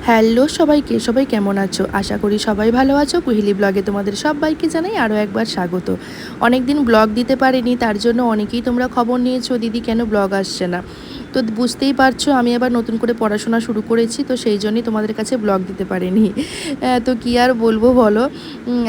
Hello সবাইকে, সবাই কেমন আছো? আশা করি সবাই ভালো আছো। কুহেলি ব্লগে তোমাদের সবাইকে জানাই আরও একবার স্বাগত। অনেক দিন ব্লগ দিতে পারিনি, তার জন্য অনেকেই তোমরা খবর নিয়েছো দিদি কেন ব্লগ আসছে না। তো বুঝতেই পারছো আমি আবার নতুন করে পড়াশোনা শুরু করেছি, তো সেই জন্যই তোমাদের কাছে ব্লগ দিতে পারিনি। তো কী আর বলবো বলো,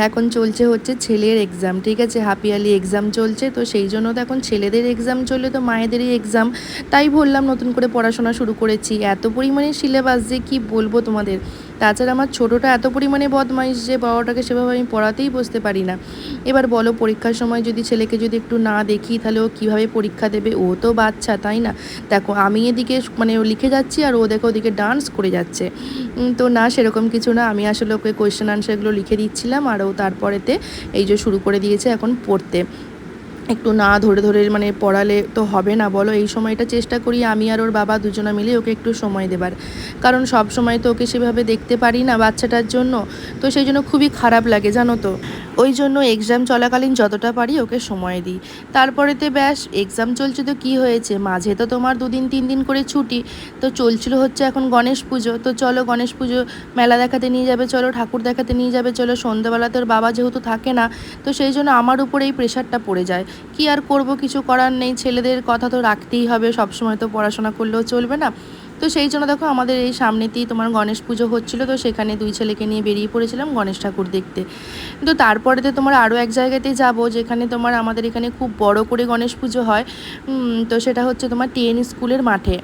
এখন চলছে হচ্ছে ছেলের এক্সাম, ঠিক আছে, হাফ ইয়ারলি এক্সাম চলছে, তো সেই জন্য তো এখন ছেলেদের এক্সাম চললে তো মায়েদেরই এক্সাম, তাই বললাম নতুন করে পড়াশোনা শুরু করেছি। এত পরিমাণে সিলেবাস যে কী বলবো তোমাদের। তাছাড়া আমার ছোটোটা এত পরিমাণে বদমাইশ যে বড়টাকে সেভাবে আমি পড়াতেই বসতে পারি না। এবার বলো পরীক্ষার সময় যদি ছেলেকে যদি একটু না দেখি তাহলে ও কীভাবে পরীক্ষা দেবে? ও তো বাচ্চা, তাই না? দেখো আমি এদিকে মানে ও লিখে যাচ্ছি আর ও দেখো ওদিকে ডান্স করে যাচ্ছে। তো না, সেরকম কিছু না, আমি আসলে ওকে কোয়েশ্চেন আনসারগুলো লিখে দিচ্ছিলাম আর ও তারপরেতে এই যে শুরু করে দিয়েছে এখন পড়তে। একটু না ধরে ধরে মানে পড়ালে তো হবে না বলো। এই সময়টা চেষ্টা করি আমি আর ওর বাবা দুজনে মিলে ওকে একটু সময় দেবার, কারণ সব সময় তো ওকে সেভাবে দেখতে পারি না বাচ্চাটার জন্য। তো সেই জন্য খুবই খারাপ লাগে জানো তো। ওই জন্য এক্সাম চলাকালীন যতটা পারি ওকে সময় দিই। তারপরেতে ব্যাস এক্সাম চলছে তো কি হয়েছে, মাঝে তো তোমার 2 দিন 3 দিন করে ছুটি। তো চলছিল হচ্ছে এখন গণেশ পুজো, তো চলো গণেশ পুজো মেলা দেখাতে নিয়ে যাবে, চলো ঠাকুর দেখাতে নিয়ে যাবে, চলো সন্ধ্যাবেলাতে ওর বাবা যেহেতু থাকে না, তো সেই জন্য আমার উপরে এই প্রেশারটা পড়ে যায়। কি আর করব, কিছু করার নেই, ছেলেদের কথা তো রাখতেই হবে, সব সময় তো পড়াশোনা করলেও চলবে না। তো সেই জন্য দেখো আমাদের এই সামনেতেই তোমার গণেশ পুজো হচ্ছিলো, তো সেখানে 2 ছেলেকে নিয়ে বেরিয়ে পড়েছিলাম গণেশ ঠাকুর দেখতে। তো তারপরেতে তোমার আরও এক জায়গাতে যাব যেখানে তোমার আমাদের এখানে খুব বড় করে গণেশ পুজো হয়। তো সেটা হচ্ছে তোমার টিএন স্কুলের মাঠে।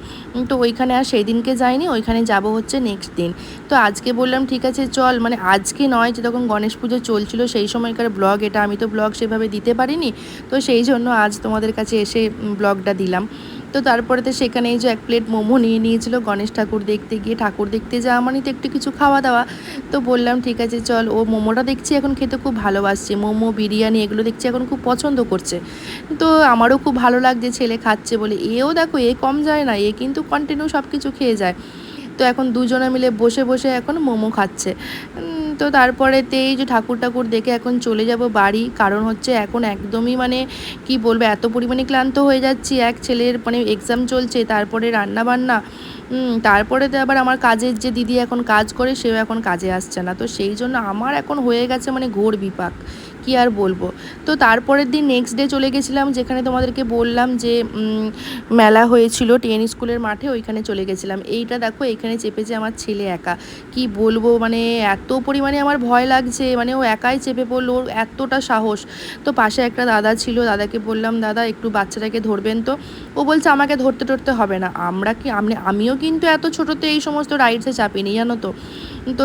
তো ওইখানে আর সেই দিনকে যাইনি, ওইখানে যাব হচ্ছে নেক্সট দিন। তো আজকে বললাম ঠিক আছে চল, মানে আজকে নয়, যে তখন গণেশ পুজো চলছিল সেই সময়কার ব্লগ এটা, আমি তো ব্লগ সেভাবে দিতে পারিনি। তো সেই জন্য আজ তোমাদের কাছে এসে ব্লগটা দিলাম। তো তারপরে তো সেখানে এই যে 1 প্লেট মোমো নিয়ে নিয়েছিল গণেশ ঠাকুর দেখতে গিয়ে, ঠাকুর দেখতে যাওয়া মানে তো একটু কিছু খাওয়া দাওয়া। তো বললাম ঠিক আছে চল, ও মোমোটা দেখছি এখন খেতে খুব ভালোবাসছে, মোমো বিরিয়ানি এগুলো দেখছি এখন খুব পছন্দ করছে। তো আমারও খুব ভালো লাগছে ছেলে খাচ্ছে বলে। এও দেখো এ কম যায় না, এ কিন্তু কন্টিনিউ সব কিছু খেয়ে যায়। তো এখন দুজনে মিলে বসে বসে এখন মোমো খাচ্ছে। তো তারপরেতে এই যে ঠাকুর ঠাকুর দেখে এখন চলে যাব বাড়ি, কারণ হচ্ছে এখন একদমই মানে কি বলবো, এত পরিমাণে ক্লান্ত হয়ে যাচ্ছি। এক ছেলের মানে এক্সাম চলছে, তারপরে রান্না বান্না, তারপরেতে আবার আমার কাজের যে দিদি এখন কাজ করে সেও এখন কাজে আসছে না, তো সেই জন্য আমার এখন হয়ে গেছে মানে ঘোর বিপাক, কি আর বলবো। তো তারপরের দিন নেক্সট ডে চলে গেছিলাম যেখানে তোমাদেরকে বললাম যে মেলা হয়েছিল টিএন স্কুলের মাঠে, ওইখানে চলে গেছিলাম। এইটা দেখো এখানে চেপেছে আমার ছেলে একা, কি বলবো মানে এত পরিমাণে আমার ভয় লাগছে, মানে ও একাই চেপে পড়লো, ওর এতটা সাহস। তো পাশে একটা দাদা ছিল, দাদাকে বললাম দাদা একটু বাচ্চাটাকে ধরবেন তো। ও বলছে আমাকে ধরতে টরতে হবে না, আমিও কিন্তু এত ছোটোতে এই সমস্ত রাইডসে চাপিনি জানো তো। তো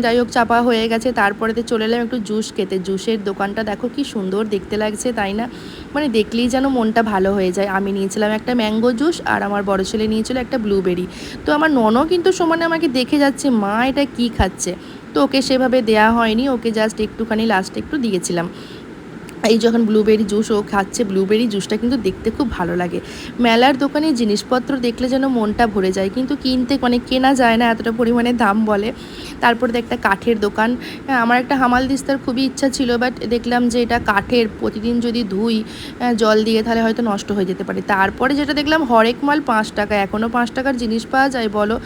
যাই হোক চাপা হয়ে গেছে। তারপরেতে চলে এলাম একটু জুস খেতে। জুসের দোকানটা দেখো কি সুন্দর দেখতে লাগছে, তাই না? মানে দেখলেই যেন মনটা ভালো হয়ে যায়। আমি নিয়েছিলাম একটা ম্যাঙ্গো জুস আর আমার বড় ছেলে নিয়েছিল একটা ব্লুবেরি। তো আমার ননও কিন্তু সমানে আমাকে দেখে যাচ্ছে, মা এটা কি খাচ্ছে। তো ওকে সেভাবে দেয়া হয়নি, ওকে জাস্ট একটুখানি লাস্টে একটু দিয়েছিলাম। এই যখন ব্লুবেরি জুস ও খাচ্ছে, ব্লুবেরি জুসটা কিন্তু দেখতে খুব ভালো লাগে। মেলার দোকানে জিনিসপত্র দেখলে যেন মনটা ভরে যায়, কিন্তু কিনতে মানে কেনা যায় না, এতটা পরিমাণে দাম বলে। তারপরে একটা কাঠের দোকান, আমার একটা হামাল দিস্তার খুবই ইচ্ছা ছিল, বাট দেখলাম যে এটা কাঠের, প্রতিদিন যদি ধুই জল দিয়ে তাহলে হয়তো নষ্ট হয়ে যেতে পারে। তারপরে যেটা দেখলাম হরেক মাল 5 টাকা, এখনও 5 টাকার জিনিস পাওয়া যায় বলো।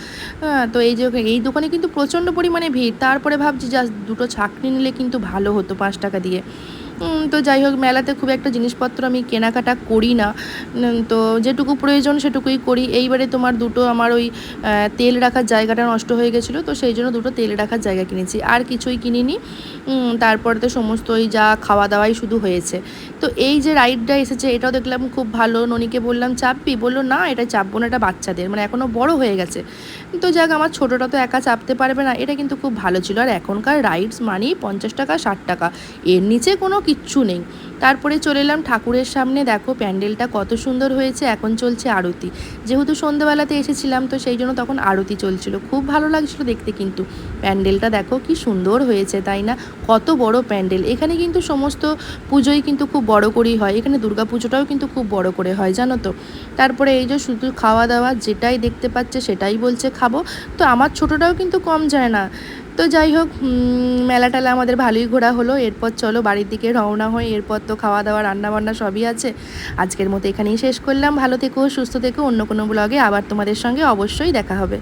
তো এই দোকানে কিন্তু প্রচণ্ড পরিমাণে ভিড়। তারপরে ভাবছি জাস্ট দুটো ছাঁকনি নিলে কিন্তু ভালো হতো 5 টাকা দিয়ে। তো যাই হোক মেলাতে খুব একটা জিনিসপত্র আমি কেনাকাটা করি না। তো যেটুকু প্রয়োজন সেটুকুই করি। এইবারে তোমার দুটো আমার ওই তেল রাখার জায়গাটা নষ্ট হয়ে গেছিলো, তো সেই জন্য দুটো তেল রাখার জায়গা কিনেছি, আর কিছুই কিনিনি। তারপরে তো সমস্ত ওই যা খাওয়া দাওয়াই শুধু হয়েছে। তো এই যে রাইডটা এসেছে এটাও দেখলাম খুব ভালো। ননিকে বললাম চাপবি, বললো না এটা চাপবো না, এটা বাচ্চাদের, মানে এখনও বড় হয়ে গেছে। তো যাক আমার ছোটোটা তো একা চাপতে পারবে না, এটা কিন্তু খুব ভালো ছিল। আর এখনকার রাইডস মানেই 50 টাকা 60 টাকা, এর নিচে কোনো কিচ্ছু নেই। তারপরে চলে এলাম ঠাকুরের সামনে, দেখো প্যান্ডেলটা কত সুন্দর হয়েছে। এখন চলছে আরতি, যেহেতু সন্ধ্যেবেলাতে এসেছিলাম তো সেই জন্য তখন আরতি চলছিল, খুব ভালো লাগছিল দেখতে। কিন্তু প্যান্ডেলটা দেখো কি সুন্দর হয়েছে, তাই না? কত বড় প্যান্ডেল। এখানে কিন্তু সমস্ত পুজোই কিন্তু খুব বড় করেই হয়, এখানে দুর্গা পুজোটাও কিন্তু খুব বড় করে হয় জানো তো। তারপরে এই যে শুধু খাওয়া দাওয়া, যেটাই দেখতে পাচ্ছে সেটাই বলছে খাবো। তো আমার ছোটোটাও কিন্তু কম যায় না। তো যাই হোক মেলা টেলা আমাদের ভালোই ঘোরা হলো। এরপর চলো বাড়ির দিকে রওনা হই, এরপর তো খাওয়া দাওয়া রান্না বান্না সবই আছে। আজকের মতো এখানেই শেষ করলাম। ভালো থেকো, সুস্থ থেকো, অন্য কোনো ব্লগে আবার তোমাদের সঙ্গে অবশ্যই দেখা হবে।